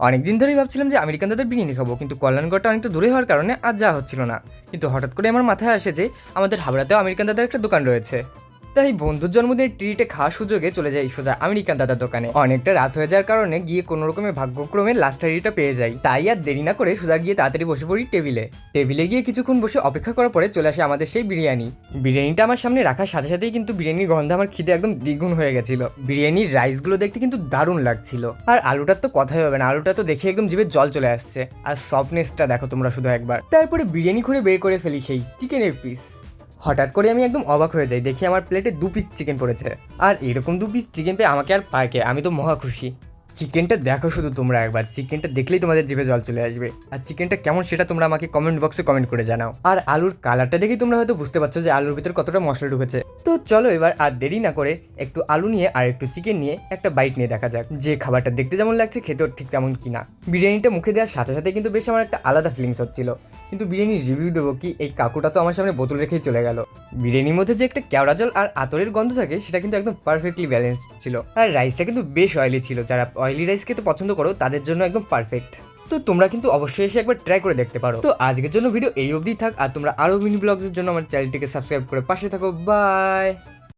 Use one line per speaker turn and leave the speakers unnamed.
অনেকদিন ধরেই ভাবছিলাম যে আমেরিকান দাদার বিরিয়ানি খাবো, কিন্তু কল্যাণগড়টা অনেকটা দূরে হওয়ার কারণে আজ যাওয়া হচ্ছিল না। কিন্তু হঠাৎ করে আমার মাথায় আসে যে আমাদের হাবড়াতেও আমেরিকান দাদার একটা দোকান রয়েছে। তাই বন্ধুর জন্মদিনের ট্রিটে খাওয়ার সুযোগে চলে যাই সোজা আমেরিকান দাদার দোকানে। অনেকটা রাত হয়ে যাওয়ার কারণে গিয়ে কোনো রকমের ভাগ্যক্রমে লাস্ট ট্রিটটা পেয়ে যাই। তাই আর দেরি না করে সোজা গিয়ে তাড়াতাড়ি বসে পড়ি টেবিলে গিয়ে কিছুক্ষণ বসে অপেক্ষা করার পরে চলে আসে আমাদের সেই বিরিয়ানিটা আমার সামনে রাখার সাথে সাথেই কিন্তু বিরিয়ানির গন্ধে আমার খিদে একদম দ্বিগুণ হয়ে গেছিল। বিরিয়ানির রাইসগুলো দেখতে কিন্তু দারুণ লাগছিল, আর আলুটার তো কথাই হবে না, আলুটা তো দেখে একদম জিভে জল চলে আসছে। আর সফটনেসটা দেখো তোমরা শুধু একবার। তারপরে বিরিয়ানি খুঁড়ে বের করে ফেলি সেই চিকেনের পিস। হঠাৎ করে আমি একদম অবাক হয়ে যাই, দেখি আমার প্লেটে 2 পিস চিকেন পড়েছে। আর এরকম 2 পিস চিকেন পেয়ে আমাকে আর পায় কে, আমি তো মহা খুশি। চিকেনটা দেখো শুধু তোমরা একবার, চিকেনটা দেখলেই তোমাদের জিভে জল চলে আসবে। আর চিকেনটা কেমন সেটা তোমরা আমাকে কমেন্ট বক্সে কমেন্ট করে জানাও। আর আলুর কালারটা দেখেই তোমরা হয়তো বুঝতে পারছো যে আলুর ভিতর কতটা মশলা ঢুকেছে। তো চলো এবার আর দেরি না করে একটু আলু নিয়ে আর একটু চিকেন নিয়ে একটা বাইট নিয়ে দেখা যাক যে খাবারটা দেখতে যেমন লাগছে খেতেও ঠিক তেমন কিনা। বিরিয়ানিটা মুখে দেওয়ার সাথে সাথে কিন্তু বেশ আমার একটা আলাদা ফিলিংস হচ্ছিল। কিন্তু বিরিয়ানির রিভিউ দেবো কি, এই কাকুটা তো আমার সামনে বোতল রেখেই চলে গেল। বিরিয়ানির মধ্যে যে একটা কেওড়া জল আর আতরের গন্ধ থাকে সেটা কিন্তু একদম পারফেক্টলি ব্যালেন্সড ছিল। আর রাইসটা কিন্তু বেশ অয়েলি ছিল, যারা অয়েলি রাইস খেতে পছন্দ করো তাদের জন্য একদম পারফেক্ট। তো তোমরা কিন্তু অবশ্যই এসে একবার ট্রাই করে দেখতে পারো। তো আজকের জন্য ভিডিও এই অবধি থাক, আর তোমরা আরও মিনি ব্লগসের জন্য আমার চ্যানেলটিকে সাবস্ক্রাইব করে পাশে থাকো। বাই।